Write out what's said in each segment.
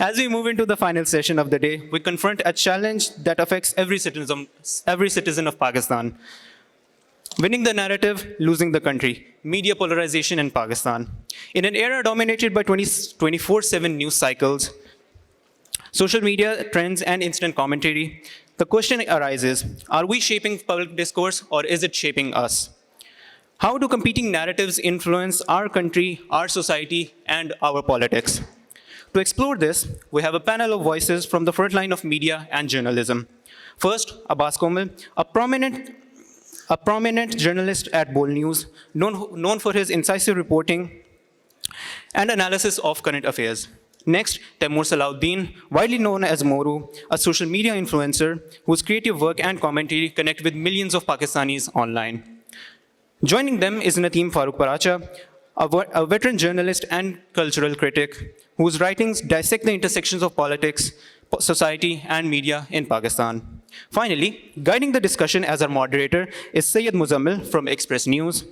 As we move into the final session of the day, we confront a challenge that affects every citizen of Pakistan. Winning the narrative, losing the country. Media polarization in Pakistan. In an era dominated by 24/7 news cycles, social media trends, and instant commentary, the question arises, are we shaping public discourse or is it shaping us? How do competing narratives influence our country, our society, and our politics? To explore this, we have a panel of voices from the front line of media and journalism. First, Abbas Komal, a prominent journalist at Bold News, known for his incisive reporting and analysis of current affairs. Next, Taimur Salahuddin, widely known as Moru, a social media influencer whose creative work and commentary connect with millions of Pakistanis online. Joining them is Nateem Farooq Paracha, a veteran journalist and cultural critic whose writings dissect the intersections of politics, society, and media in Pakistan. Finally, guiding the discussion as our moderator is Syed Muzammil from Express News,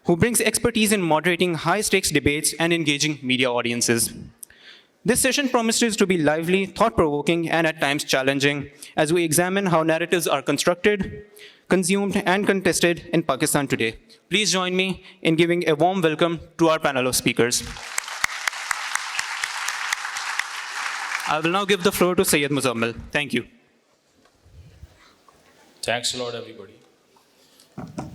who brings expertise in moderating high-stakes debates and engaging media audiences. This session promises to be lively, thought-provoking, and at times challenging as we examine how narratives are constructed, consumed, and contested in Pakistan today. Please join me in giving a warm welcome to our panel of speakers. I will now give the floor to Syed Muzammil. Thank you. Thanks a lot, everybody.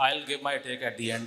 I'll give my take at the end.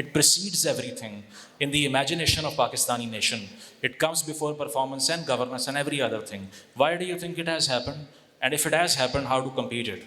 it precedes everything in the imagination of Pakistani nation, it comes before performance and governance and every other thing. Why do you think it has happened, and if it has happened, how to compete it?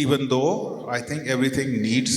even though I think everything needs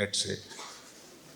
let's say,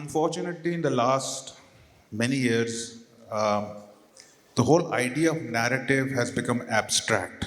unfortunately in the last many years the whole idea of narrative has become abstract.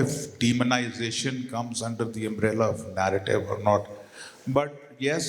if demonization comes under the umbrella of narrative or not, but yes,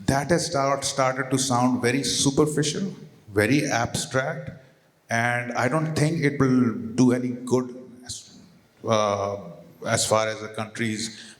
that has started to sound very superficial, very abstract, and I don't think it will do any good as far as the country's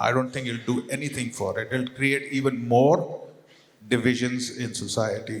I don't think it'll do anything for it. It'll create even more divisions in society.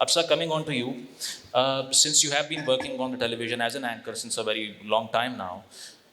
Absa, coming on to you, since you have been working on the television as an anchor since a very long time now,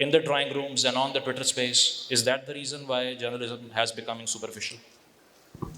in the drawing rooms and on the Twitter space? Is that the reason why journalism has becoming superficial?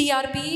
TRP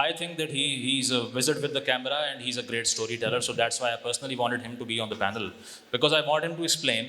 I think that he's a wizard with the camera and he's a great storyteller, so that's why I personally wanted him to be on the panel, because I want him to explain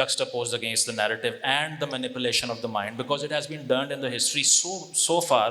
juxtaposed against the narrative and the manipulation of the mind, because it has been done in the history so far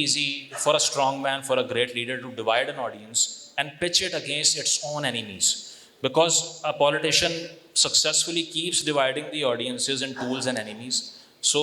easy for a strong man, for a great leader to divide an audience and pitch it against its own enemies, because a politician successfully keeps dividing the audiences in tools and enemies. So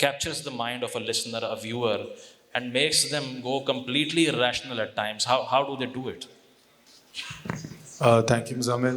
captures the mind of a listener, a viewer, and makes them go completely irrational at times? How do they do it? Thank you, Muzammil.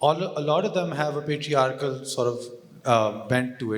a lot of them have a patriarchal sort of bent to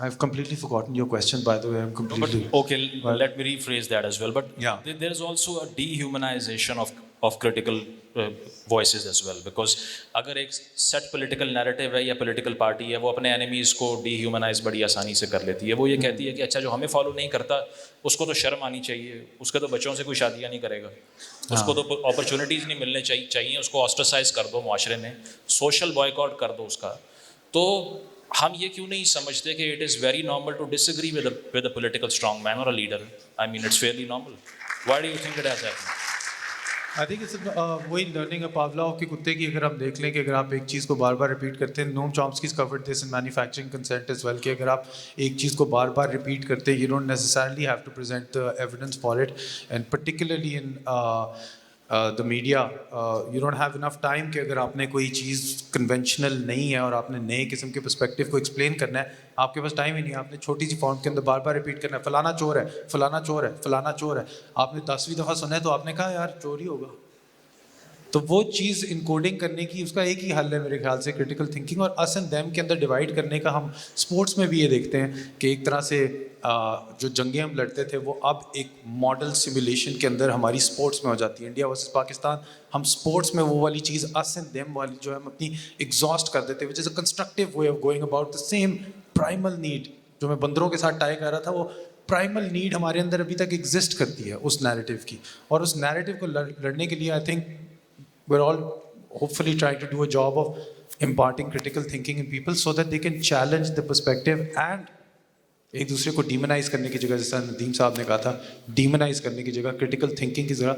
I've completely forgotten your question, by the way. Okay, let me rephrase that as well. But Yeah. there is also a dehumanization of of critical voices as well, because اگر ایک set political narrative ہے یا political party ہے وہ اپنے enemies کو dehumanize بڑی آسانی سے کر لیتی ہے. وہ یہ کہتی ہے کہ اچھا جو ہمیں فالو نہیں کرتا اس کو تو شرم آنی چاہیے, اس کے تو بچوں سے کوئی شادیاں نہیں کرے گا, اس کو تو اپرچونیٹیز نہیں ملنے چاہیے, اس کو آسٹرسائز کر دو معاشرے میں, سوشل بوائکاٹ کر دو اس کا. تو ہم یہ کیوں نہیں سمجھتے کہ it is very normal to disagree with a political strong man اور a leader. I mean it's fairly normal. Why do you think it has happened? I think it's وہی لرننگ آف پاولاو کے کتے کی. اگر آپ دیکھ لیں کہ اگر آپ ایک چیز کو بار بار ریپیٹ کرتے ہیں, Noam Chomsky's covered this in manufacturing consent as well, کہ اگر آپ ایک چیز کو بار بار ریپیٹ کرتے ہیں you don't necessarily have to present the evidence for it, and particularly in the media you don't have enough time کہ اگر آپ نے کوئی چیز کنونشنل نہیں ہے اور آپ نے نئے قسم کے پرسپیکٹیو کو ایکسپلین کرنا ہے, آپ کے پاس ٹائم ہی نہیں ہے. آپ نے چھوٹی سی فارم کے اندر بار بار ریپیٹ کرنا ہے فلانا چور ہے, فلانا چور ہے, فلانا چور ہے. آپ نے 10ویں دفعہ سنا ہے تو آپ نے کہا یار چور ہی ہوگا. تو وہ چیز انکوڈنگ کرنے کی اس کا ایک ہی حل ہے میرے خیال سے کریٹیکل تھنکنگ, اور اس اینڈ دیم کے اندر ڈیوائڈ کرنے کا. ہم اسپورٹس میں بھی یہ دیکھتے ہیں کہ ایک طرح سے جو جنگیں ہم لڑتے تھے وہ اب ایک ماڈل سیمولیشن کے اندر ہماری اسپورٹس میں ہو جاتی ہے. انڈیا ورسز پاکستان, ہم اسپورٹس میں وہ والی چیز اس اینڈ دیم والی جو ہے ہم اپنی ایگزاسٹ کر دیتے ہیں, which is a constructive way of going about the same primal need. جو میں بندروں کے ساتھ ٹائی کر رہا تھا, وہ پرائمل نیڈ ہمارے اندر ابھی تک ایگزسٹ کرتی ہے اس نیریٹیو کی, اور اس نیریٹیو کو لڑنے کے لیے I think we're all hopefully trying to do a job of imparting critical thinking in people so that they can challenge the perspective and ایک دوسرے کو ڈیمونائز کرنے کی جگہ, جیسا ندیم صاحب نے کہا تھا, ڈیمونائز کرنے کی جگہ کرٹیکل تھنکنگ کی جگہ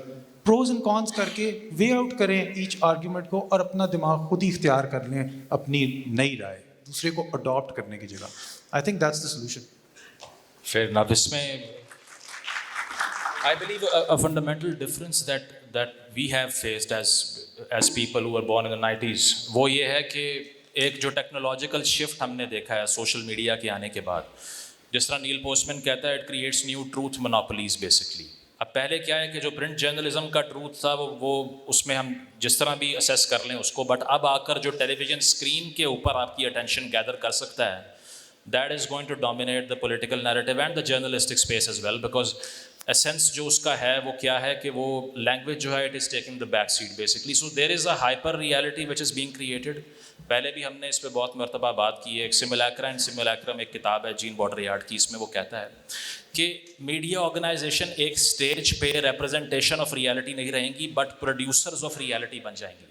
پروز اینڈ کونس کر کے وے آؤٹ کریں ایچ آرگیومنٹ کو, اور اپنا دماغ خود ہی اختیار کر لیں اپنی نئی رائے, دوسرے کو اڈاپٹ کرنے کی جگہ. I think that's the solution. پھر نا اس میں I believe a fundamental difference that we have faced as people who were born in the 90s وہ یہ ہے کہ ایک جو ٹیکنالوجیکل شفٹ ہم نے دیکھا ہے سوشل میڈیا کے آنے کے بعد, جس طرح نیل پوسٹمین کہتا ہے it creates new truth monopolies basically. اب پہلے کیا ہے کہ جو پرنٹ جرنلزم کا ٹروتھ تھا وہ اس میں ہم جس طرح بھی اسیس کر لیں اس کو, بٹ اب آ کر جو ٹیلی ویژن اسکرین کے اوپر آپ کی اٹینشن گیدر کر سکتا ہے, that is going to dominate the political narrative and the journalistic space as well, because essence جو اس کا ہے وہ کیا ہے کہ وہ لینگویج جو ہے it is taking the back set basically. So there is a hyper reality which is being created. پہلے بھی ہم نے اس پہ بہت مرتبہ بات کی ہے. ایک سیمولیکرا اینڈ سیمولیکرم ایک کتاب ہے جین باڈریارڈ کی, اس میں وہ کہتا ہے کہ میڈیا آرگنائزیشن ایک اسٹیج پہ ریپرزنٹیشن آف ریالٹی نہیں رہیں گی بٹ پروڈیوسرز آف ریالٹی بن جائیں گی.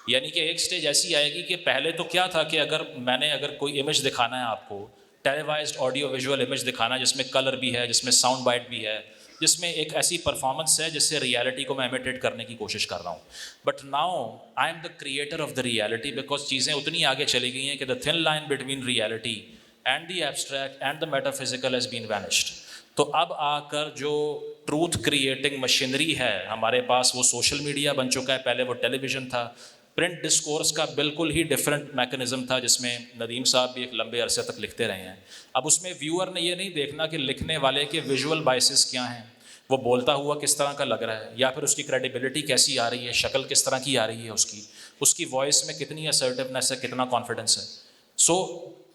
یعنی کہ ایک اسٹیج ایسی آئے گی کہ پہلے تو کیا تھا کہ اگر کوئی امیج دکھانا ہے آپ کو, ٹیلیوائزڈ آڈیو ویژول امیج دکھانا جس میں کلر بھی ہے, جس میں ساؤنڈ بائٹ بھی ہے, جس میں ایک ایسی پرفارمنس ہے جس سے ریالٹی کو میں امیٹیٹ کرنے کی کوشش کر رہا ہوں. But now I am the creator of the reality, because چیزیں اتنی آگے چلی گئی ہیں کہ the thin line between reality and the abstract and the metaphysical has been vanished. تو اب آ کر جو ٹروتھ کریٹنگ مشینری ہے ہمارے پاس وہ سوشل میڈیا بن چکا ہے. پہلے وہ ٹیلی ویژن تھا. پرنٹ ڈسکورس کا بالکل ہی ڈفرینٹ میکنزم تھا جس میں ندیم صاحب بھی ایک لمبے عرصے تک لکھتے رہے ہیں. اب اس میں ویور نے یہ نہیں دیکھنا کہ لکھنے والے کے ویژول بائسز کیا ہیں, وہ بولتا ہوا کس طرح کا لگ رہا ہے, یا پھر اس کی کریڈیبلٹی کیسی آ رہی ہے, شکل کس طرح کی آ رہی ہے, اس کی وائس میں کتنی assertiveness ہے, کتنا کانفیڈنس ہے. سو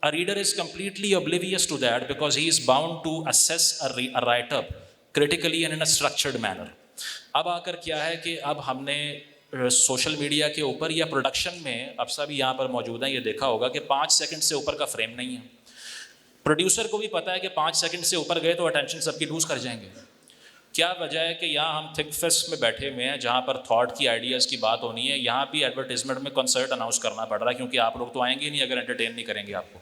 a reader is completely oblivious to that because he is bound to assess a write-up critically and in a structured manner. اب آ کر کیا ہے کہ اب ہم نے سوشل میڈیا کے اوپر یا پروڈکشن میں, اب سب یہاں پر موجود ہیں, یہ دیکھا ہوگا کہ 5 سیکنڈ سے اوپر کا فریم نہیں ہے. پروڈیوسر کو بھی پتا ہے کہ 5 سیکنڈ سے اوپر گئے تو اٹینشن سب کی لوز کر جائیں گے. کیا وجہ ہے کہ یہاں ہم تھنک فیسٹ میں بیٹھے ہوئے ہیں جہاں پر تھاٹ کی آئیڈیاز کی بات ہونی ہے, یہاں بھی ایڈورٹیزمنٹ میں کنسرٹ اناؤنس کرنا پڑ رہا ہے کیونکہ آپ لوگ تو آئیں گے نہیں اگر انٹرٹین نہیں کریں گے آپ کو.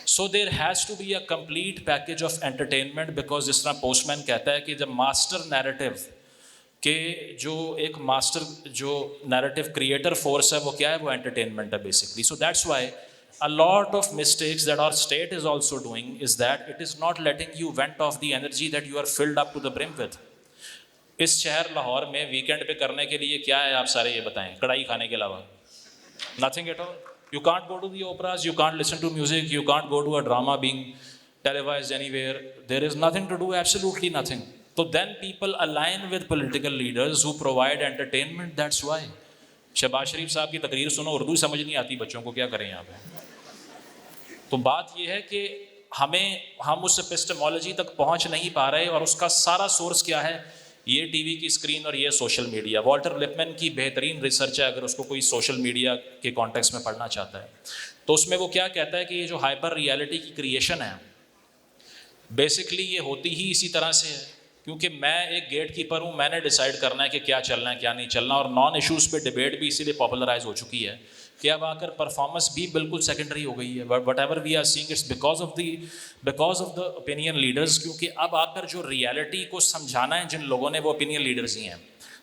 So there has to be a complete package of entertainment, because جس طرح پوسٹ مین کہتا ہے کہ جب ماسٹر نیریٹیو کہ جو ایک ماسٹر جو نیریٹیو کریٹر فورس ہے وہ کیا ہے, وہ انٹرٹینمنٹ ہے basically. So that's why a lot of mistakes that our state is also doing is that it is not letting you vent off the energy that you are filled up to the brim with. اس شہر لاہور میں weekend پہ کرنے کے لیے کیا ہے آپ سارے یہ بتائیں, کڑھائی کھانے کے علاوہ nothing at all. You can't go to the operas, you can't listen to music, you can't go to a drama being televised anywhere. There is nothing to do, absolutely nothing. So then people align with political leaders who provide entertainment. That's why Shahbaz شریف صاحب کی تقریر سنو, اردو سمجھ نہیں آتی بچوں کو, کیا کریں یہاں پہ. تو بات یہ ہے کہ ہم اس اپسٹمالوجی تک پہنچ نہیں پا رہے, اور اس کا سارا سورس کیا ہے یہ ٹی وی کی اسکرین اور یہ سوشل میڈیا. والٹر لپمن کی بہترین ریسرچ ہے اگر اس کو کوئی سوشل میڈیا کے کانٹیکس میں پڑھنا چاہتا ہے, تو اس میں وہ کیا کہتا ہے کہ یہ جو ہائپر ریالٹی کی کریشن ہے بیسکلی یہ ہوتی ہی اسی طرح سے ہے, کیونکہ میں ایک گیٹ کیپر ہوں, میں نے ڈیسائیڈ کرنا ہے کہ کیا چلنا ہے کیا نہیں چلنا, اور نان ایشوز پہ ڈبیٹ بھی اسی لیے پاپولرائز ہو چکی ہے کہ اب آ کر پرفارمنس بھی بالکل سیکنڈری ہو گئی ہے. Whatever we are saying it's because of the opinion leaders, کیونکہ اب آ کر جو ریالٹی کو سمجھانا ہے جن لوگوں نے وہ اوپینین لیڈرز ہی ہیں.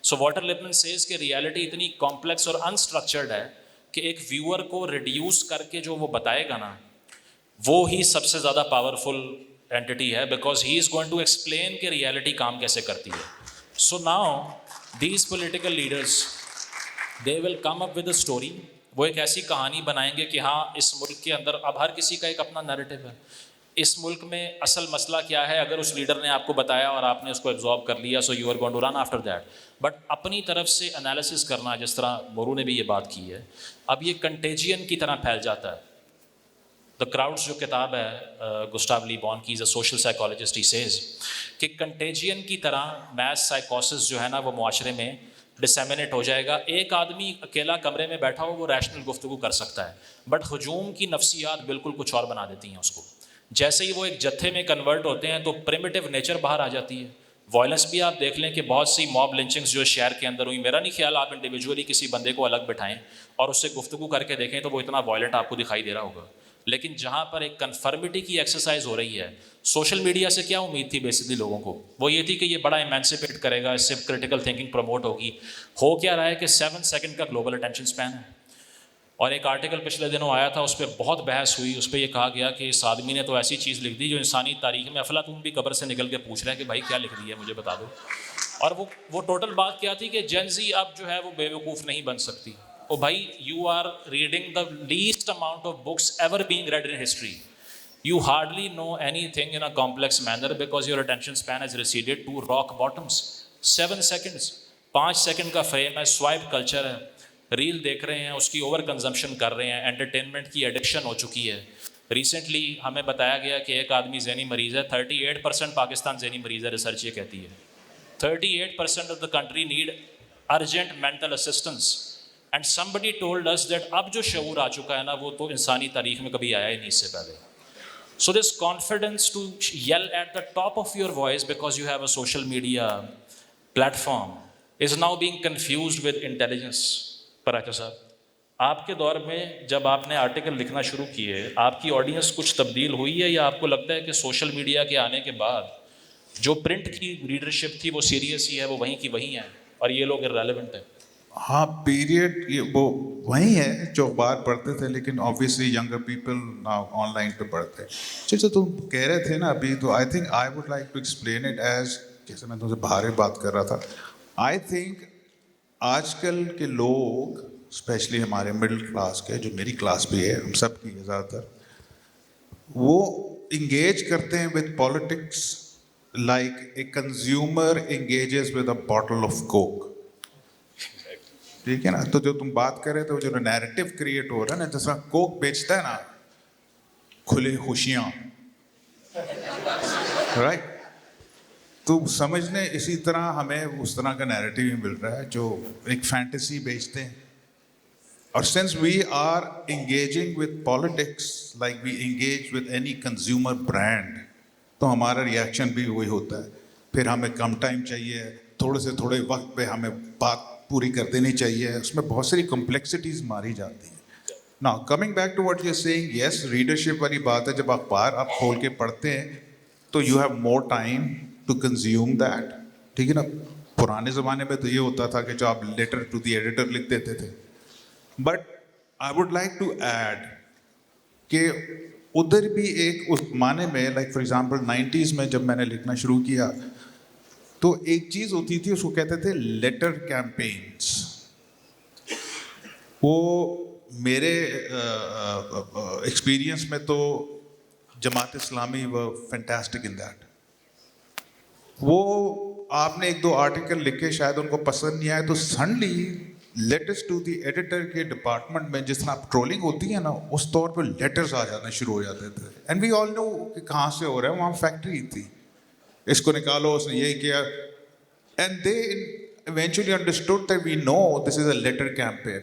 سو واٹر لپمن سیز کہ ریالٹی اتنی کمپلیکس اور انسٹرکچرڈ ہے کہ ایک ویور کو ریڈیوس کر کے جو وہ بتائے گا نا وہ ہی سب سے زیادہ پاورفل اینٹی ہے, because he is going to explain کہ ریالٹی کام کیسے کرتی ہے. So now these political leaders they will come up with a story, وہ ایک ایسی کہانی بنائیں گے کہ ہاں اس ملک کے اندر اب ہر کسی کا ایک اپنا نیریٹو ہے, اس ملک میں اصل مسئلہ کیا ہے, اگر اس لیڈر نے آپ کو بتایا اور آپ نے اس کو ایبزارب کر لیا so you are going to run after that, but اپنی طرف سے انالیسس کرنا, جس طرح مورو نے بھی یہ بات کی ہے, اب یہ کنٹیجین کی طرح پھیل جاتا ہے. دا کراؤڈس جو کتاب ہے گسٹاو لی بون کی, is a social psychologist, he says کہ کنٹیجین کی طرح میس سائیکوسس جو ہے نا وہ معاشرے میں ڈسیمنیٹ ہو جائے گا. ایک آدمی اکیلا کمرے میں بیٹھا ہو وہ ریشنل گفتگو کر سکتا ہے, بٹ ہجوم کی نفسیات بالکل کچھ اور بنا دیتی ہیں اس کو. جیسے ہی وہ ایک جتھے میں کنورٹ ہوتے ہیں تو پریمیٹیو نیچر باہر آ جاتی ہے. وائلنس بھی آپ دیکھ لیں کہ بہت سی موب لنچنگز جو شہر کے اندر ہوئی, میرا نہیں خیال آپ انڈیویجولی کسی بندے کو الگ بٹھائیں اور اس سے گفتگو کر کے دیکھیں تو وہ اتنا وائلنٹ آپ کو دکھائی دے رہا ہوگا. لیکن جہاں پر ایک کنفرمٹی کی ایکسرسائز ہو رہی ہے, سوشل میڈیا سے کیا امید تھی بیسکلی لوگوں کو, وہ یہ تھی کہ یہ بڑا ایمانسپیٹ کرے گا, اس سے کرٹیکل تھنکنگ پروموٹ ہوگی. ہو کیا رہا ہے کہ 7 سیکنڈ کا گلوبل اٹینشن اسپین ہے. اور ایک آرٹیکل پچھلے دنوں آیا تھا, اس پہ بہت بحث ہوئی, اس پہ یہ کہا گیا کہ اس آدمی نے تو ایسی چیز لکھ دی جو انسانی تاریخ میں افلاطون بھی قبر سے نکل کے پوچھ رہا ہے کہ بھائی کیا لکھ دی ہے مجھے بتا دو. اور وہ ٹوٹل بات کیا تھی کہ جین زی اب جو ہے وہ بے وقوف نہیں بن سکتی. او بھائی, you are reading the least amount of books ever being read in history. You hardly know anything in a complex manner because your attention span has receded to rock bottoms. 7 seconds, 5 second کا frame ہے, swipe culture ہے, rail دیکھ رہے ہیں, اس کی over consumption کر رہے ہیں, انٹرٹینمنٹ کی ایڈکشن ہو چکی ہے. ریسنٹلی ہمیں بتایا گیا کہ ایک آدمی ذہنی مریض ہے, 38% پاکستان ذہنی مریض ہے, ریسرچ یہ کہتی ہے. 38% of the country need urgent mental assistance. And somebody told us that اب جو شعور آ چکا ہے نا وہ تو انسانی تاریخ میں کبھی آیا ہی نہیں اس سے پہلے. So this confidence to yell at the top of your voice because you have a social media platform is now being confused with intelligence. Paracha صاحب, آپ کے دور میں جب آپ نے آرٹیکل لکھنا شروع کیے, آپ کی آڈینس کچھ تبدیل ہوئی ہے یا آپ کو لگتا ہے کہ سوشل میڈیا کے آنے کے بعد جو پرنٹ کی ریڈرشپ تھی وہ سیریس ہی ہے, وہ وہیں کی وہیں ہے اور یہ لوگ irrelevant ہیں؟ ہاں, پیریڈ وہ وہی ہے جو اخبار پڑھتے تھے, لیکن obviously younger people on line پہ پڑھتے ہیں. جو تم کہہ رہے تھے نا ابھی, تو I think I would like to explain it as, جیسے میں تم سے باہر بات کر رہا تھا, آئی تھنک آج کل کے لوگ اسپیشلی ہمارے مڈل کلاس کے, جو میری کلاس بھی ہے, ہم سب کی ہے زیادہ تر, وہ انگیج کرتے ہیں with politics like a consumer engages with a bottle of Coke. ٹھیک ہے نا, تو جو تم بات کر رہے تھے, وہ جو نیریٹو کریٹ ہو رہا ہے نا, جس طرح کوک بیچتا ہے نا کھلے خوشیاں, رائٹ, تو سمجھنے اسی طرح ہمیں اس طرح کا نیریٹو ہی مل رہا ہے جو ایک فینٹیسی بیچتے ہیں. اور since we are engaging with politics like we engage with any consumer brand, تو ہمارا ریئیکشن بھی وہی ہوتا ہے. پھر ہمیں کم ٹائم چاہیے, تھوڑے وقت پہ ہمیں بات پوری کر دینی چاہیے, اس میں بہت ساری کمپلیکسٹیز ماری جاتی ہیں. نا coming back to what you are saying, yes, readership والی بات ہے, جب اخبار آپ کھول کے پڑھتے ہیں تو you have more time to consume that. ٹھیک ہے نا, پرانے زمانے میں تو یہ ہوتا تھا کہ جو آپ لیٹر ٹو دی ایڈیٹر لکھ دیتے تھے. But I would like to add کہ ادھر بھی ایک اس معنی میں, لائک فار ایگزامپل 90s میں جب میں نے لکھنا شروع کیا تو ایک چیز ہوتی تھی, اس کو کہتے تھے لیٹر کیمپینس. وہ میرے ایکسپیرئنس میں تو جماعت اسلامی وہ فینٹاسٹک ان دیٹ. وہ آپ نے 1-2 آرٹیکل لکھے, شاید ان کو پسند نہیں آئے, تو suddenly letters to the editor کے ڈپارٹمنٹ میں جس طرح ٹرولنگ ہوتی ہے نا, اس طور پہ لیٹرز آ جانا شروع ہو جاتے تھے. اینڈ وی آل نو کہ کہاں سے ہو رہا ہے, وہاں فیکٹری تھی, اس کو نکالو, اس نے یہی کیا. And they eventually understood that we know this is a letter campaign.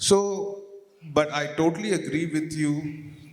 So but I totally agree with you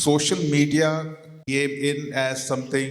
social media came in as something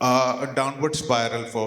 a downward spiral for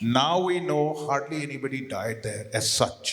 Now we know hardly anybody died there as such.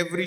every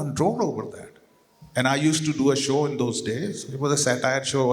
control over that. And I used to do a show in those days. It was a satire show,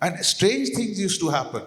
and strange things used to happen.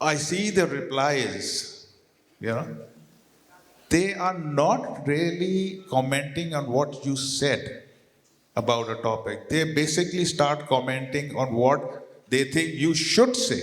I see the replies, they are not really commenting on what you said about a topic. They basically start commenting on what they think you should say.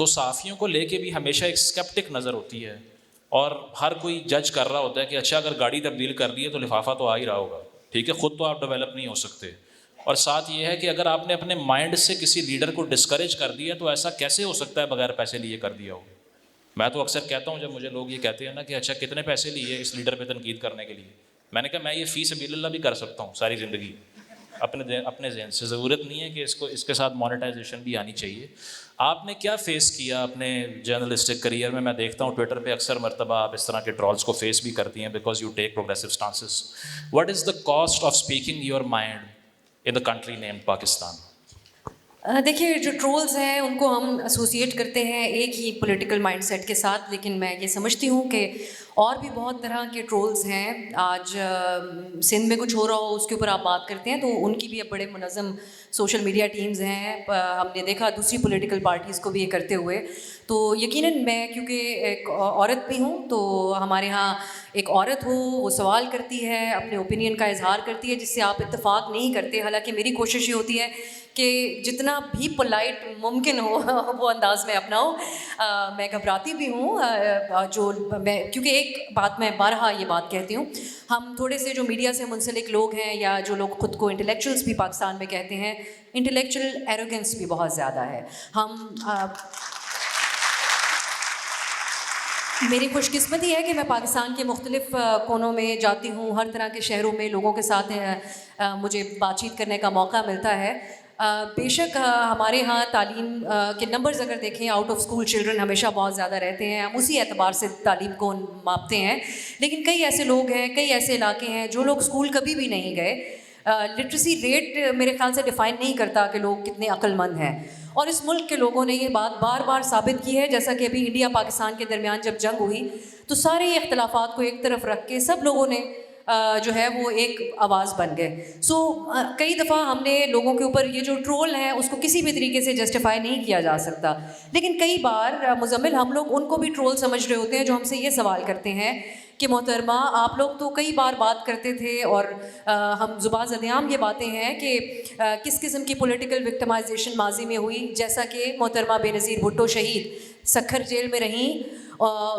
تو صحافیوں کو لے کے بھی ہمیشہ ایک اسکیپٹک نظر ہوتی ہے, اور ہر کوئی جج کر رہا ہوتا ہے کہ اچھا اگر گاڑی تبدیل کر دی ہے تو لفافہ تو آ ہی رہا ہوگا, ٹھیک ہے, خود تو آپ ڈیولپ نہیں ہو سکتے. اور ساتھ یہ ہے کہ اگر آپ نے اپنے مائنڈ سے کسی لیڈر کو ڈسکریج کر دیا تو ایسا کیسے ہو سکتا ہے بغیر پیسے لیے کر دیا ہو. میں تو اکثر کہتا ہوں جب مجھے لوگ یہ کہتے ہیں نا کہ اچھا کتنے پیسے لیے اس لیڈر پہ تنقید کرنے کے لیے, میں نے کہا میں یہ فی سبیل اللہ بھی کر سکتا ہوں ساری زندگی اپنے ذہن سے, ضرورت نہیں ہے کہ اس کے ساتھ مانیٹائزیشن بھی آنی چاہیے. آپ نے کیا فیس کیا اپنے جرنلسٹک کریئر میں دیکھتا ہوں ٹویٹر پہ اکثر مرتبہ آپ اس طرح کے ٹرولز کو فیس بھی کرتی ہیں because you take progressive stances. What is the cost of speaking your mind in the country named Pakistan? دیکھیے جو ٹرولز ہیں ان کو ہم ایسوسیٹ کرتے ہیں ایک ہی پولیٹیکل مائنڈ سیٹ کے ساتھ, لیکن میں یہ سمجھتی ہوں کہ اور بھی بہت طرح کے ٹرولز ہیں. آج سندھ میں کچھ ہو رہا ہو اس کے اوپر آپ بات کرتے ہیں تو ان کی بھی اب بڑے منظم سوشل میڈیا ٹیمز ہیں, ہم نے دیکھا دوسری پولیٹیکل پارٹیز کو بھی یہ کرتے ہوئے. تو یقیناً میں کیونکہ ایک عورت بھی ہوں تو ہمارے ہاں ایک عورت ہو وہ سوال کرتی ہے, اپنے اوپینین کا اظہار کرتی ہے جس سے آپ اتفاق نہیں کرتے. حالانکہ میری کوشش یہ ہوتی ہے کہ جتنا بھی پولائٹ ممکن ہو وہ انداز میں اپناؤ. میں گھبراتی بھی ہوں جو میں, کیونکہ ایک بات میں بارہا یہ بات کہتی ہوں, ہم تھوڑے سے جو میڈیا سے منسلک لوگ ہیں یا جو لوگ خود کو انٹلیکچوئلس بھی پاکستان میں کہتے ہیں, انٹلیکچوئل ایروگنس بھی بہت زیادہ ہے. میری خوش قسمتی ہے کہ میں پاکستان کے مختلف کونوں میں جاتی ہوں, ہر طرح کے شہروں میں لوگوں کے ساتھ مجھے بات چیت کرنے کا موقع ملتا ہے. بے شک ہمارے ہاں تعلیم کے نمبرز اگر دیکھیں آؤٹ آف اسکول چلڈرن ہمیشہ بہت زیادہ رہتے ہیں, ہم اسی اعتبار سے تعلیم کو ماپتے ہیں. لیکن کئی ایسے لوگ ہیں, کئی ایسے علاقے ہیں جو لوگ اسکول کبھی بھی نہیں گئے. لٹریسی ریٹ میرے خیال سے ڈیفائن نہیں کرتا کہ لوگ کتنے عقل مند ہیں, اور اس ملک کے لوگوں نے یہ بات بار بار ثابت کی ہے. جیسا کہ ابھی انڈیا پاکستان کے درمیان جب جنگ ہوئی تو سارے اختلافات کو ایک طرف رکھ کے سب لوگوں نے جو ہے وہ ایک آواز بن گئے. سو کئی دفعہ ہم نے لوگوں کے اوپر یہ جو ٹرول ہے اس کو کسی بھی طریقے سے جسٹیفائی نہیں کیا جا سکتا, لیکن کئی بار مزمل ہم لوگ ان کو بھی ٹرول سمجھ رہے ہوتے ہیں جو ہم سے یہ سوال کرتے ہیں کہ محترمہ آپ لوگ تو کئی بار بات کرتے تھے اور ہم زباں زدیام یہ باتیں ہیں کہ کس قسم کی پولیٹیکل وکٹمائزیشن ماضی میں ہوئی, جیسا کہ محترمہ بے نظیر بھٹو شہید سکھر جیل میں رہیں,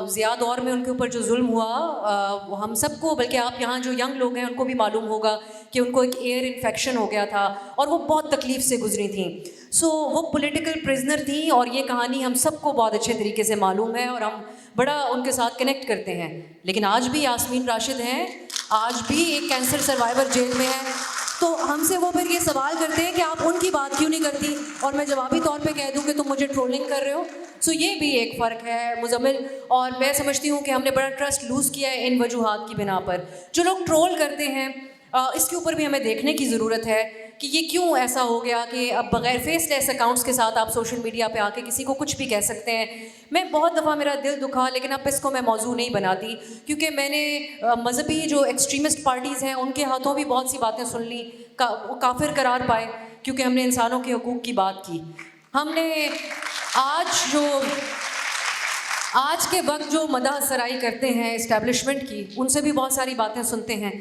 ضیاء دور میں ان کے اوپر جو ظلم ہوا ہم سب کو, بلکہ آپ یہاں جو ینگ لوگ ہیں ان کو بھی معلوم ہوگا کہ ان کو ایک ایئر انفیکشن ہو گیا تھا اور وہ بہت تکلیف سے گزری تھیں. سو وہ پولیٹیکل پرزنر تھیں اور یہ کہانی ہم سب کو بہت اچھے طریقے سے معلوم ہے اور ہم بڑا ان کے ساتھ کنیکٹ کرتے ہیں. لیکن آج بھی یاسمین راشد ہیں, آج بھی ایک کینسر سروائیور جیل میں ہے, تو ہم سے وہ پھر یہ سوال کرتے ہیں کہ آپ ان کی بات کیوں نہیں کرتی, اور میں جوابی طور پہ کہہ دوں کہ تم مجھے ٹرولنگ کر رہے ہو. سو یہ بھی ایک فرق ہے مزمل, اور میں سمجھتی ہوں کہ ہم نے بڑا ٹرسٹ لوز کیا ہے ان وجوہات کی بنا پر. جو لوگ ٹرول کرتے ہیں اس کے اوپر بھی ہمیں دیکھنے کی ضرورت ہے کہ یہ کیوں ایسا ہو گیا کہ اب بغیر فیس لیس اکاؤنٹس کے ساتھ آپ سوشل میڈیا پہ آ کے کسی کو کچھ بھی کہہ سکتے ہیں. میں بہت دفعہ میرا دل دکھا, لیکن اب اس کو میں موضوع نہیں بناتی کیونکہ میں نے مذہبی جو ایکسٹریمسٹ پارٹیز ہیں ان کے ہاتھوں بھی بہت سی باتیں سن لی, کافر قرار پائے کیونکہ ہم نے انسانوں کے حقوق کی بات کی. ہم نے آج کے وقت جو مداح سرائی کرتے ہیں اسٹیبلشمنٹ کی, ان سے بھی بہت ساری باتیں سنتے ہیں.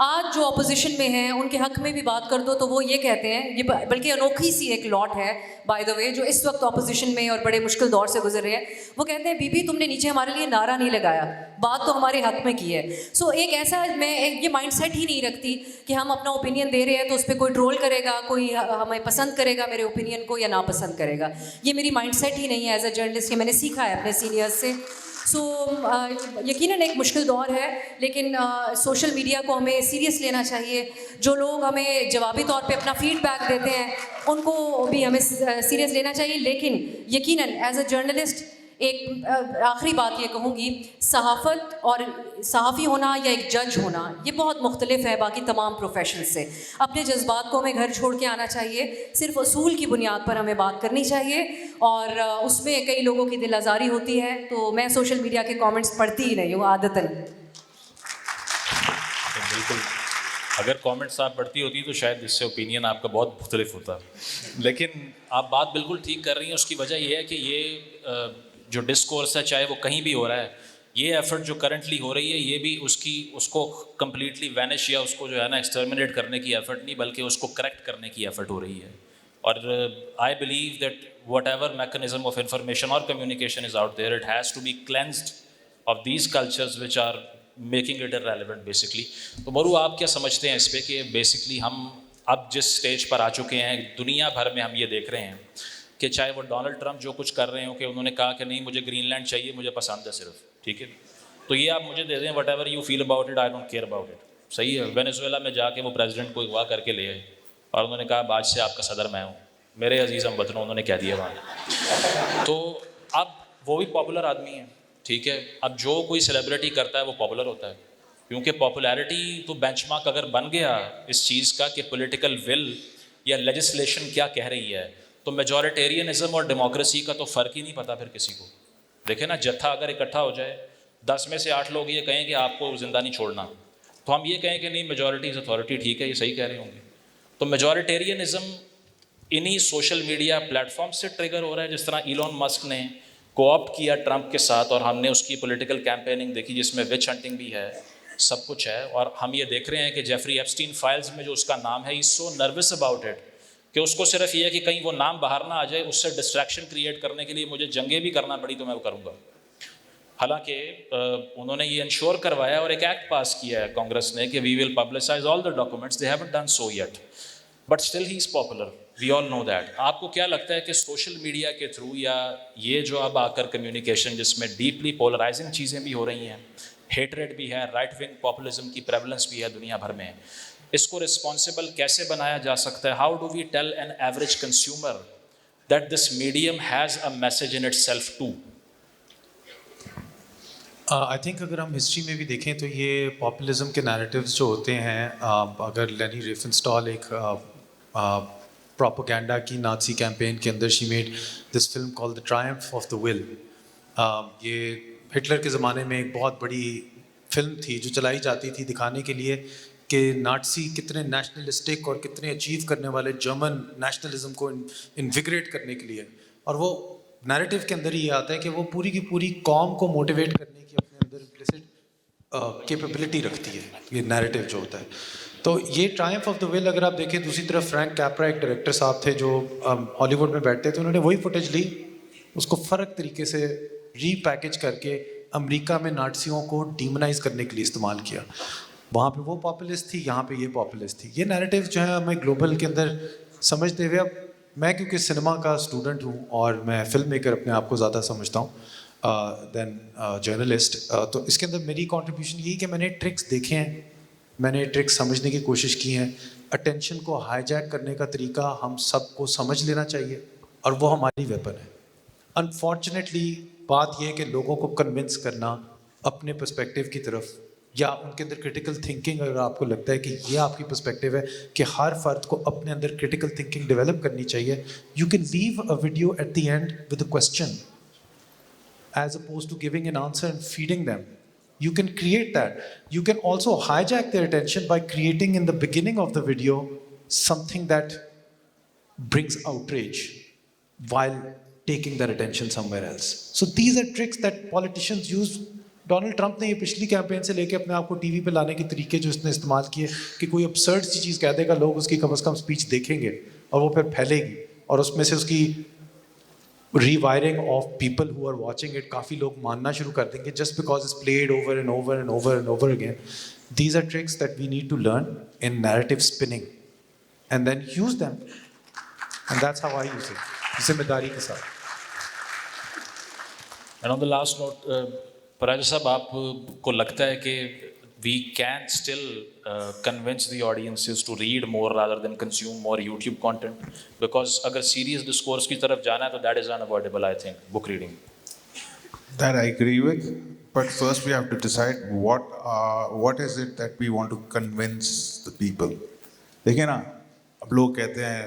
آج جو اپوزیشن میں ہیں ان کے حق میں بھی بات کر دو تو وہ یہ کہتے ہیں, یہ بلکہ انوکھی سی ایک لاٹ ہے بائی دا وے جو اس وقت اپوزیشن میں اور بڑے مشکل دور سے گزر رہے ہیں, وہ کہتے ہیں بی بی تم نے نیچے ہمارے لیے نعرہ نہیں لگایا, بات تو ہمارے حق میں کی ہے. سو ایک ایسا میں یہ مائنڈ سیٹ ہی نہیں رکھتی کہ ہم اپنا اوپینین دے رہے ہیں تو اس پہ کوئی ٹرول کرے گا, کوئی ہمیں پسند کرے گا میرے اوپینین کو یا ناپسند کرے گا. یہ میری مائنڈ سیٹ ہی نہیں ہے ایز اے جرنلسٹ, یہ میں نے سیکھا ہے اپنے سینئرز سے. سو یقیناً ایک مشکل دور ہے, لیکن سوشل میڈیا کو ہمیں سیریس لینا چاہیے. جو لوگ ہمیں جوابی طور پہ اپنا فیڈ بیک دیتے ہیں ان کو بھی ہمیں سیریس لینا چاہیے. لیکن یقیناً ایز اے جرنلسٹ ایک آخری بات یہ کہوں گی, صحافت اور صحافی ہونا یا ایک جج ہونا یہ بہت مختلف ہے باقی تمام پروفیشن سے. اپنے جذبات کو ہمیں گھر چھوڑ کے آنا چاہیے, صرف اصول کی بنیاد پر ہمیں بات کرنی چاہیے, اور اس میں کئی لوگوں کی دل آزاری ہوتی ہے. تو میں سوشل میڈیا کے کامنٹس پڑھتی ہی نہیں ہوں عادتاً. بالکل, اگر کامنٹس آپ پڑھتی ہوتی تو شاید اس سے اوپینین آپ کا بہت مختلف ہوتا. لیکن آپ بات بالکل ٹھیک کر رہی ہیں. اس کی وجہ یہ ہے کہ یہ جو ڈسکورس ہے چاہے وہ کہیں بھی ہو رہا ہے, یہ ایفرٹ جو کرنٹلی ہو رہی ہے یہ بھی اس کو کمپلیٹلی وینش یا اس کو جو ہے نا ایکسٹرمنیٹ کرنے کی ایفرٹ نہیں, بلکہ اس کو کریکٹ کرنے کی ایفرٹ ہو رہی ہے. اور I believe that whatever mechanism of information or communication is out there, it has to be cleansed of these cultures which are making it irrelevant basically. تو مرو آپ کیا سمجھتے ہیں اس پہ کہ بیسکلی ہم اب جس سٹیج پر آ چکے ہیں دنیا بھر میں ہم یہ دیکھ رہے ہیں کہ چاہے وہ ڈونلڈ ٹرمپ جو کچھ کر رہے ہوں کہ انہوں نے کہا کہ نہیں مجھے گرین لینڈ چاہیے, مجھے پسند ہے صرف, ٹھیک ہے, تو یہ آپ مجھے دے دیں whatever you feel about it, I don't care about it, صحیح ہے. وینیزویلا میں جا کے وہ پریزیڈنٹ کو اغوا کر کے لے آئے اور انہوں نے کہا بعد سے آپ کا صدر میں ہوں, میرے عزیز ہم وطنوں, انہوں نے کہہ دیا وہاں. تو اب وہ بھی پاپولر آدمی ہیں, ٹھیک ہے, اب جو کوئی سیلیبریٹی کرتا ہے وہ پاپولر ہوتا ہے, کیونکہ پاپولیرٹی تو بینچ مارک اگر بن گیا اس چیز کا کہ پولیٹیکل ول یا لیجسلیشن کیا کہہ رہی ہے, تو میجورٹیرینزم اور ڈیموکریسی کا تو فرق ہی نہیں پتا پھر کسی کو. دیکھیں نا, جتھا اگر اکٹھا ہو جائے 10 میں سے 8 لوگ یہ کہیں کہ آپ کو زندہ نہیں چھوڑنا, تو ہم یہ کہیں کہ نہیں میجورٹی از اتھارٹی, ٹھیک ہے, یہ صحیح کہہ رہے ہوں گے. تو میجورٹیرینزم انہی سوشل میڈیا پلیٹ فارم سے ٹریگر ہو رہا ہے, جس طرح ایلون مسک نے کوآپٹ کیا ٹرمپ کے ساتھ, اور ہم نے اس کی پولیٹیکل کیمپیننگ دیکھی جس میں وچ ہنٹنگ بھی ہے, سب کچھ ہے. اور ہم یہ دیکھ رہے ہیں کہ جیفری ایپسٹین فائلز میں جو اس کا نام ہے, ہی سو نروس اباؤٹ اٹ کہ اس کو صرف یہ ہے کہ کہیں وہ نام باہر نہ آ جائے, اس سے ڈسٹریکشن کریٹ کرنے کے لیے مجھے جنگیں بھی کرنا پڑی تو میں وہ کروں گا. حالانکہ انہوں نے یہ انشور کروایا اور ایک ایکٹ پاس کیا ہے کانگریس نے کہ we will publicise all the documents, they haven't done so yet, but still he is popular, we all know that. آپ کو کیا لگتا ہے کہ سوشل میڈیا کے تھرو یا یہ جو اب آ کر کمیونیکیشن جس میں ڈیپلی پولرائزنگ چیزیں بھی ہو رہی ہیں, ہیٹریڈ بھی ہے, رائٹ ونگ پاپولزم کی پریولنس بھی ہے دنیا بھر میں, اس کو رسپانسیبل کیسے بنایا جا سکتا ہے؟ How do we tell an average consumer that this medium has a message in itself to? I think اگر ہم ہسٹری میں بھی دیکھیں تو یہ پاپولزم کے نیریٹیوز جو ہوتے ہیں, اگر لینی ریفنسٹال ایک پروپیگنڈا کی نازی کیمپین کے اندر she made this film call the Triumph of the Will. یہ ہٹلر کے زمانے میں ایک بہت بڑی فلم تھی جو چلائی جاتی تھی دکھانے کے لیے کہ نازی کتنے نیشنلسٹک اور کتنے اچیو کرنے والے جرمن نیشنلزم کو انویگریٹ کرنے کے لیے, اور وہ نیریٹیو کے اندر ہی یہ آتا ہے کہ وہ پوری کی پوری قوم کو موٹیویٹ کرنے کی اپنے اندر امپلیسٹ کیپیبلٹی رکھتی ہے, یہ نیریٹیو جو ہوتا ہے. تو یہ ٹرائمف آف دا ول اگر آپ دیکھیں, دوسری طرف فرینک کیپرا ایک ڈائریکٹر صاحب تھے جو ہالی ووڈ میں بیٹھتے تھے, انہوں نے وہی فوٹیج لی, اس کو فرق طریقے سے ری پیکج کر کے امریکہ میں نازیوں کو ڈیمونائز کرنے کے لیے استعمال کیا. وہاں پہ وہ پاپولسٹ تھی, یہاں پہ یہ پاپولسٹ تھی. یہ نیریٹیو جو ہے ہمیں گلوبل کے اندر سمجھتے ہوئے, اب میں کیونکہ سنیما کا اسٹوڈنٹ ہوں اور میں فلم میکر اپنے آپ کو زیادہ سمجھتا ہوں دین جرنلسٹ, تو اس کے اندر میری کنٹریبیوشن یہی کہ میں نے ٹرکس دیکھے ہیں, میں نے ٹرکس سمجھنے کی کوشش کی ہیں. اٹینشن کو ہائی جیک کرنے کا طریقہ ہم سب کو سمجھ لینا چاہیے, اور وہ ہماری ویپن ہے. انفارچونیٹلی بات یہ ہے کہ لوگوں کو کنونس کرنا اپنے پرسپیکٹیو کی طرف, یا ان کے اندر کرٹیکل تھنکنگ, اگر آپ کو لگتا ہے کہ یہ آپ کی پرسپیکٹیو ہے کہ ہر فرد کو اپنے اندر کرٹیکل تھنکنگ ڈیولپ کرنی چاہیے, you can leave a video at the end with a question as opposed to giving an answer and feeding them. You can create that. You can also hijack their attention by creating in the beginning of the video something that brings outrage while taking their attention somewhere else. So these are tricks that politicians use. Donald Trump نے یہ پچھلی campaign سے لے کے اپنے آپ کو T V پہ لانے کے طریقے جو اس نے استعمال کیے کہ کوئی ابسرڈ سی چیز کہہ دے گا, لوگ اس کی کم از کم اسپیچ دیکھیں گے اور وہ پھر پھیلے گی, اور اس میں سے اس کی rewiring of people who are watching it, کافی لوگ ماننا شروع کر دیں گے just because it's played over and over and over and over again. These are tricks that we need to learn in narrative spinning and then use them, and that's how I use it, ذمہ داری کے ساتھ. And on the last note, Praja صاحب آپ کو لگتا ہے کہ we can still convince the audiences to read more rather than consume more YouTube content, because اگر سیریس ڈسکورس کی طرف جانا ہے تو that is unavoidable I think, book reading. That I agree with, but first we have to decide what is it that we want to convince the people. دیکھیں نا, اب لوگ کہتے ہیں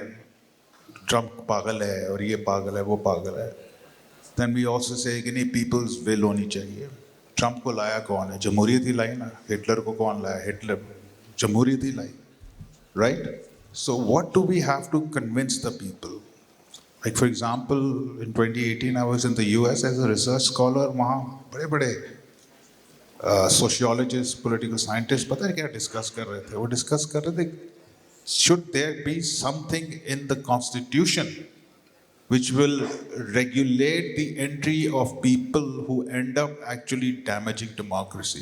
ٹرمپ پاگل ہے اور یہ پاگل ہے وہ پاگل ہے, then we also say کہ نہیں پیپلز ول ہونی چاہیے. ٹرمپ کو لایا کون ہے؟ جمہوریت ہی لائی نا. ہٹلر کو کون لایا؟ ہٹلر جمہوریت ہی لائی, right? So what do we have to convince the people? Like for example, in 2018 I was in the US as a research scholar. وہاں بڑے بڑے sociologists, political scientists پتہ ہے کیا ڈسکس کر رہے تھے؟ وہ ڈسکس کر رہے تھے should there be something in the constitution which will regulate the entry of people who end up actually damaging democracy?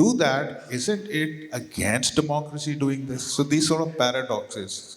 do that, isn't it against democracy doing this? So these sort of paradoxes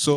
So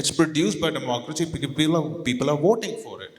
It's produced by democracy. People are voting for it.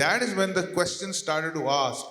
that is when the question started to ask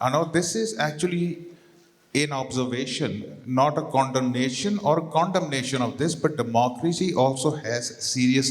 I know this is actually an observation, not a condemnation or condemnation of this, but democracy also has serious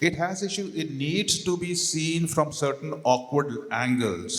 It has issues, it needs to be seen from certain awkward angles.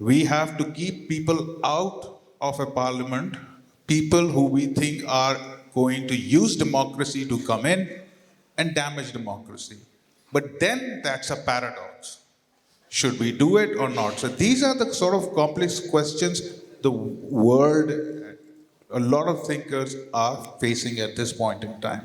we have to keep people out of a parliament, people who we think are going to use democracy to come in and damage democracy. But then that's a paradox. Should we do it or not? So these are the sort of complex questions the world, a lot of thinkers are facing at this point in time.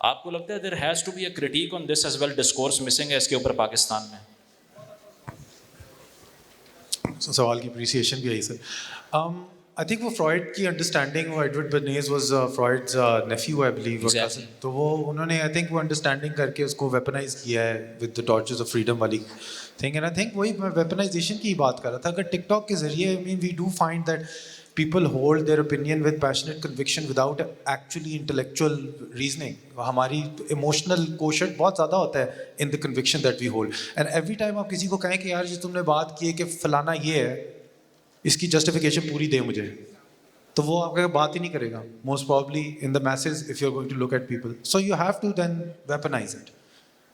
آپ کو لگتا ہے there has to be a critique on this as well, discourse missing ہے اس کے اوپر پاکستان میں؟ سوال کی اپریسیشن بھی آئی سر. آئی تھنک وہ فرائڈ کی انڈرسٹینڈنگ, وہ Edward Bernays was Freud's nephew I believe, تو وہ انہوں نے آئی تھنک وہ انڈرسٹینڈنگ کر کے اس کو ویپنائز کیا ہے with the tortures of freedom والی تھنگ. اینڈ آئی تھنک وہی میں ویپنائزیشن کی بات کر رہا تھا. اگر ٹک ٹاک کے ذریعے I mean we do find that people hold their opinion with passionate conviction without actually intellectual reasoning. ہماری emotional quotient بہت زیادہ ہوتا ہے in the conviction that we hold. And every time آپ کسی کو کہیں کہ یار جو تم نے بات کی ہے کہ فلانا یہ ہے, اس کی جسٹیفیکیشن پوری دے مجھے, تو وہ آپ کا بات ہی نہیں کرے گا most probably in the masses if you're going to look at people. So you have to then weaponize it.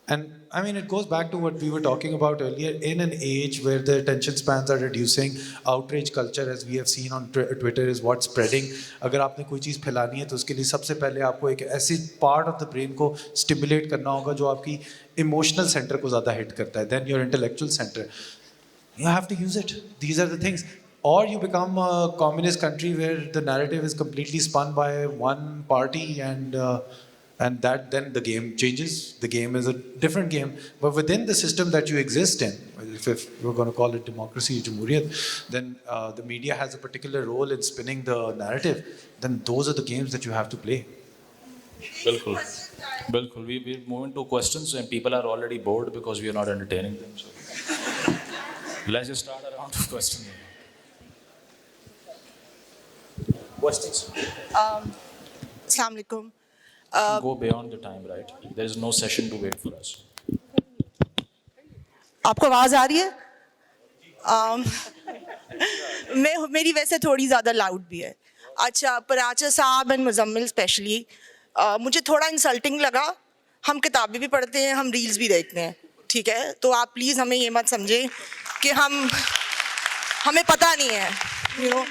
And I mean, it goes back to what we were talking about earlier. In an age where the attention spans are reducing, outrage culture, as we have seen on Twitter, is what's spreading. اگر آپ نے کوئی چیز پھیلانی ہے تو اس کے لیے سب سے پہلے آپ کو ایک ایسی پارٹ آف دا برین کو اسٹیمولیٹ کرنا ہوگا جو آپ کی ایموشنل سینٹر کو زیادہ ہٹ کرتا ہے, than your intellectual centre. You have to use it. These are the things. Or you become a communist country where the narrative is completely spun by one party, and that then the game changes. The game is a different game. But within the system that you exist in, if we're going to call it democracy, Jamhuriyat, then the media has a particular role in spinning the narrative. Then those are the games that you have to play. بالکل بالکل. We move into questions and people are already bored because we are not entertaining them. So let's just start a round of questions. Questions? السلام علیکم. Go beyond the time, right? There is no session to wait for us. آپ کو آواز آ رہی ہے؟ میری ویسے تھوڑی زیادہ لاؤڈ بھی ہے. اچھا, پراچا صاحب اینڈ مزمل اسپیشلی, مجھے تھوڑا انسلٹنگ لگا. ہم کتابیں بھی پڑھتے ہیں, ہم ریلز بھی دیکھتے ہیں, ٹھیک ہے؟ تو آپ پلیز ہمیں یہ مت سمجھیں کہ ہمیں پتہ نہیں ہے, یو نو,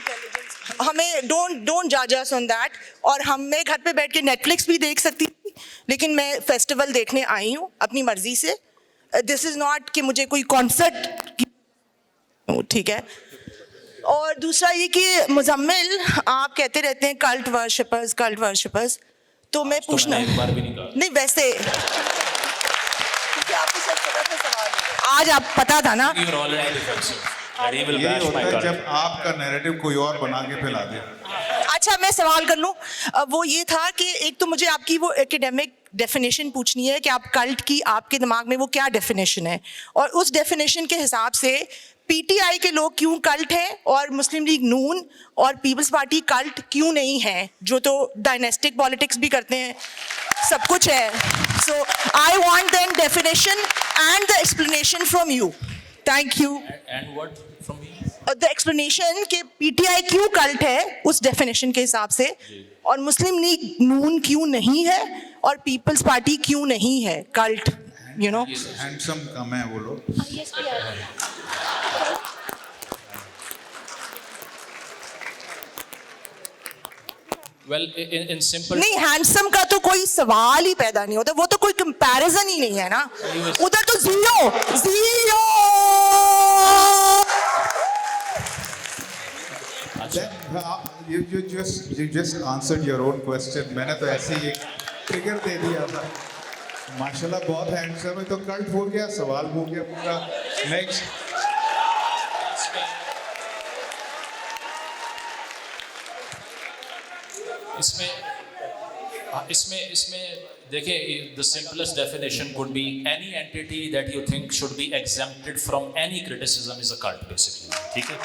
ہمیں ڈونٹ جج اس آن دیٹ. اور میں گھر پہ بیٹھ کے نیٹ فلکس بھی دیکھ سکتی تھی, لیکن میں فیسٹیول دیکھنے آئی ہوں اپنی مرضی سے. دس از ناٹ کہ مجھے کوئی کانسرٹ, ٹھیک ہے؟ اور دوسرا یہ کہ مزمل آپ کہتے رہتے ہیں کلٹ ورشپرز, تو میں پوچھنا نہیں ویسے آج آپ پتا تھا نا, یہ ہوتا ہے جب آپ کا نیریٹو کوئی اور بنا کے پھیلا دے. اچھا میں سوال کر لوں. وہ یہ تھا کہ ایک تو مجھے آپ کی وہ ایکیڈیمک ڈیفینیشن پوچھنی ہے کہ آپ کلٹ کی آپ کے دماغ میں وہ کیا ڈیفینیشن ہے, اور اس ڈیفینیشن کے حساب سے پی ٹی آئی کے لوگ کیوں کلٹ ہیں اور مسلم لیگ نون اور پیپلز پارٹی کلٹ کیوں نہیں ہیں, جو تو ڈائنیسٹک پالیٹکس بھی کرتے ہیں, سب کچھ ہے. So I want then definition and the explanation from you. Thank you. And what from me? The explanation کہ پی ٹی آئی کیوں کلٹ ہے اس ڈیفینیشن کے حساب سے, اور مسلم لیگ نون کیوں نہیں ہے, اور پیپلز پارٹی کیوں نہیں ہے کلٹ, یو نو. ہینڈسم کم ہے وہ لوگ. Well, in simple. نہیں, ہینڈسم کا تو کوئی سوال ہی پیدا نہیں ہوتا, وہ تو کوئی کمپیریزن ہی نہیں ہے نا, ادھر تو zero. You just answered your own question. میں نے تو ایسے ہی ایک ٹریگر دے دیا تھا. ماشاءاللہ بہت ہینڈسم ہے, تو کلٹ ہو گیا, سوال ہو گیا پورا. نیکسٹ. اس میں دیکھیں, the simplest definition could be any entity that you think should be exempted from any criticism is a cult basically. ٹھیک ہے,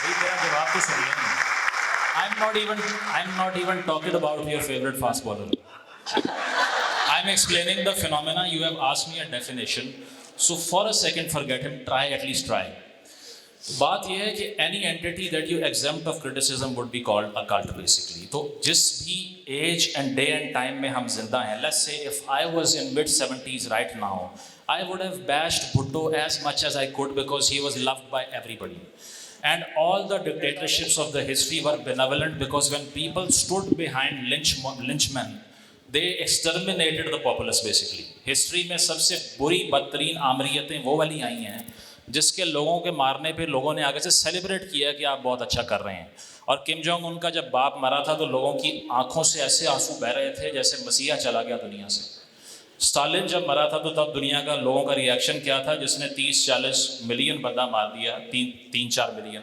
وہی میرا جواب تو سن لیں. I'm not even talking about your favorite fast bowler. I'm explaining the phenomena. You have asked me a definition, so for a second forget him, try, at least try. بات یہ ہے کہ any entity that you exempt of criticism would be called a cult basically. تو جس بھی age and day and time میں ہم زندہ ہیں, let's say if I was in mid 70s right now, I would have bashed Bhutto as much as I could because he was loved by everybody. And all the dictatorships of the history were benevolent because when people stood behind lynchmen, they exterminated the populace basically. History میں سب سے بری بدترین آمریتیں وہ والی آئی ہیں جس کے لوگوں کے مارنے پہ لوگوں نے آگے سے سیلیبریٹ کیا کہ آپ بہت اچھا کر رہے ہیں, اور کم جونگ ان کا جب باپ مرا تھا تو لوگوں کی آنکھوں سے ایسے آنسو بہہ رہے تھے جیسے مسیحا چلا گیا دنیا سے. اسٹالن جب مرا تھا تو تب دنیا کا لوگوں کا ریئیکشن کیا تھا, جس نے 30-40 ملین بندہ مار دیا, 3-4 ملین.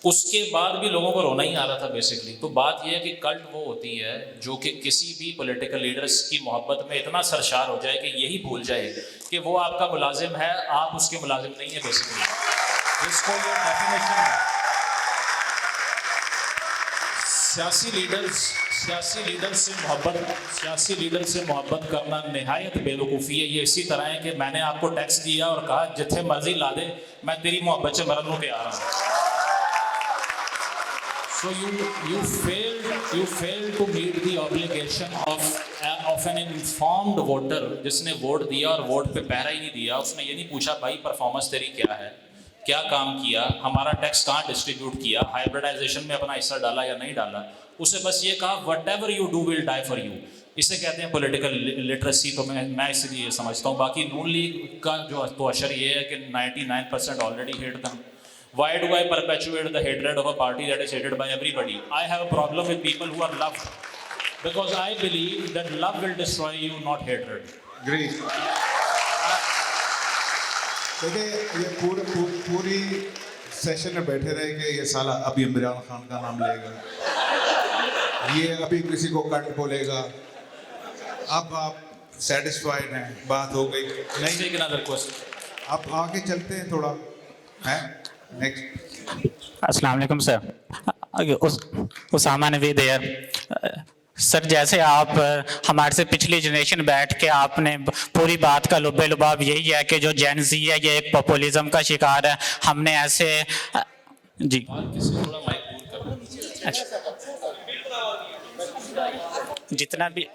اس کے بعد بھی لوگوں کو رونا ہی آ رہا تھا بیسکلی. تو بات یہ ہے کہ کلٹ وہ ہوتی ہے جو کہ کسی بھی پولیٹیکل لیڈرس کی محبت میں اتنا سرشار ہو جائے کہ یہی بھول جائے کہ وہ آپ کا ملازم ہے, آپ اس کے ملازم نہیں ہیں بیسکلی. جس کو یہ ڈیفینیشن ہے سیاسی لیڈر سے محبت کرنا نہایت بے وقوفی ہے. یہ اسی طرح ہے کہ میں نے آپ کو ٹیکس دیا اور کہا جتنے مرضی لا دے, میں تیری محبت سے مرنے پہ آ رہا ہوں. So you fail to meet the obligation of an informed voter, جس نے ووٹ دیا اور ووٹ پہ پہرا ہی نہیں دیا. اس نے یہ نہیں پوچھا بھائی پرفارمنس تیری کیا ہے, کیا کام کیا, ہمارا ٹیکس کہاں ڈسٹریبیوٹ کیا, ہائبریڈائزیشن میں اپنا حصہ ڈالا یا نہیں ڈالا. اسے بس یہ کہا what ever you do will die for you. اسے کہتے ہیں پولیٹیکل لٹریسی. تو میں اس لیے سمجھتا ہوں. باقی نون لیگ کا جو تو اشر یہ ہے کہ 99% already hate them. Why do I perpetuate the hatred of a party that is hated by everybody? I have a problem with people who are loved, because I believe that love will destroy you, not hatred. Great. دیکھیں یہ پوری session میں بیٹھے رہے کہ یہ سالہ ابھی عمران خان کا نام لے گا, یہ ابھی کسی کو کٹ بولے گا. اب آپ سیٹسفائڈ ہیں, بات ہو گئی نہیں. Take another question. آپ آگے چلتے ہیں تھوڑا. السلام علیکم سر. اسامہ نوید ہے سر. جیسے آپ ہمارے سے پچھلی جنریشن بیٹھ کے آپ نے پوری بات کا لب لباب یہی ہے کہ جو جین زی ہے یہ ایک پاپولیزم کا شکار ہے. ہم نے ایسے جی جتنا بھی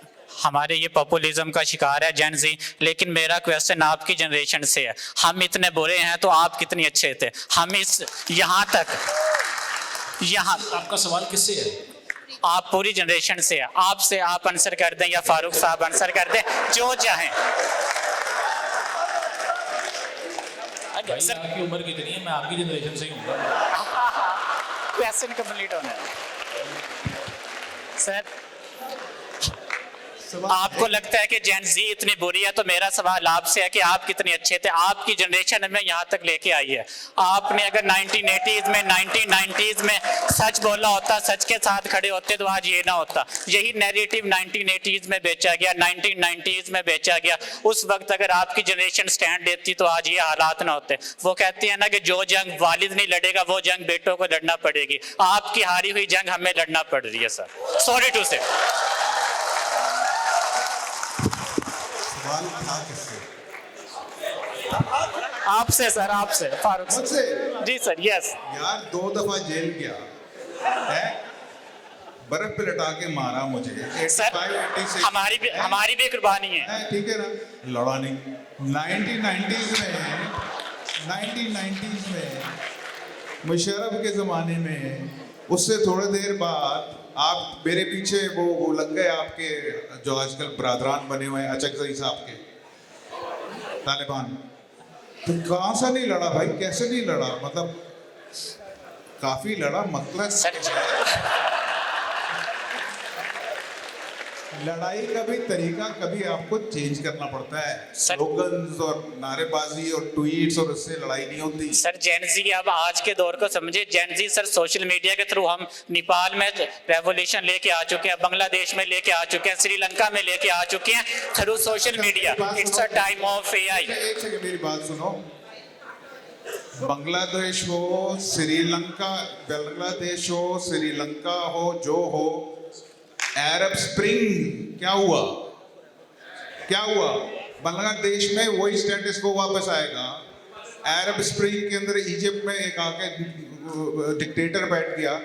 ہمارے یہ پاپولیزم کا شکار ہے جین زی. لیکن میرا کویسچن آپ کی جنریشن سے ہے. ہم اتنے برے ہیں تو آپ کتنی اچھے تھے. ہم اس یہاں آپ کا سوال کس سے ہے؟ آپ پوری جنریشن سے ہے. آپ سے آپ آنسر کر دیں یا فاروق صاحب آنسر کر دیں, جو چاہیں. سر آپ کی عمر کتنی ہے؟ میں آپ کی جنریشن سے ہی ہوں گا. کویسچن کمپلیٹ ہونا ہے سر. آپ کو لگتا ہے کہ جین زی اتنی بری ہے, تو میرا سوال آپ سے ہے کہ آپ کتنے اچھے تھے. آپ کی جنریشن میں یہاں تک لے کے آئی ہے. آپ نے اگر 1980s میں 1990s میں سچ بولا ہوتا, سچ کے ساتھ کھڑے ہوتے, تو آج یہ نہ ہوتا. یہی نیریٹو 1980s میں بیچا گیا, 1990s میں بیچا گیا. اس وقت اگر آپ کی جنریشن سٹینڈ لیتی تو آج یہ حالات نہ ہوتے. وہ کہتے ہیں نا کہ جو جنگ والد نہیں لڑے گا وہ جنگ بیٹوں کو لڑنا پڑے گی. آپ کی ہاری ہوئی جنگ ہمیں لڑنا پڑ رہی ہے سر. سوری ٹو سے. سوال تھا کس سے؟ آپ سے سر, آپ سے فاروق مجھ سے؟ جی سر. یس یار 2 دفعہ جیل گیا ہے, برف پہ لٹا کے مارا مجھے. سر ہماری بھی قربانی ہے. ٹھیک ہے نا, لڑا نہیں. 1990s میں مشرف کے زمانے میں, اس سے تھوڑے دیر بعد آپ میرے پیچھے وہ لگ گئے آپ کے جو آج کل برادران بنے ہوئے ہیں اچکزئی صاحب کے, طالبان. تو کہاں سے نہیں لڑا بھائی, کیسے نہیں لڑا, مطلب کافی لڑا. مطلب لڑائی کا بھی طریقہ کبھی آپ کو چینج کرنا پڑتا ہے. سلوگنز اور نعرے بازی اور ٹویٹس اور اس سے لڑائی نہیں ہوتی. سر جین زی اب آج کے دور کو سمجھے. جین زی سر سوشل میڈیا کے تھرو ہم نیپال میں ریولیوشن لے کے آ چکے ہیں, بنگلہ دیش میں لے کے آ چکے ہیں, سری لنکا میں لے کے آ چکے ہیں through social media. It's a time of A I. ایک سیکنڈ میری بات سنو. بنگلہ دیش ہو, سری لنکا, بنگلہ دیش ہو, سری لنکا ہو, جو ہو, عرب سپرنگ کیا ہوا بنگلہ دیش میں وہی سٹیٹس کو واپس آئے گا. عرب سپرنگ کے اندر ایجپٹ میں ایک آ کے ڈکٹیٹر بیٹھ گیا.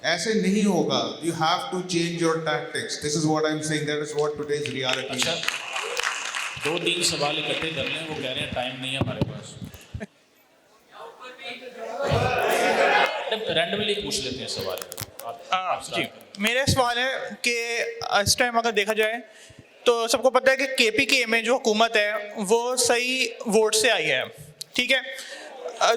ایسے نہیں ہوگا. You have to change your tactics. This is what I am saying, that is what today's reality. اچھا 2-3 سوال اکٹھے کر لیں. وہ کہہ رہے ہیں ٹائم نہیں ہے ہمارے پاس. رینڈملی پوچھ لیتے ہیں سوال. جی میرا سوال ہے کہ اس ٹائم اگر دیکھا جائے تو سب کو پتہ ہے کہ کے پی کے میں جو حکومت ہے وہ صحیح ووٹ سے آئی ہے, ٹھیک ہے.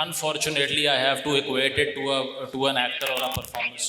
unfortunately I have to equate it to an actor or a performance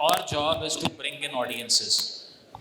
our job is to bring in audiences।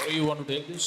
Or you want to take this?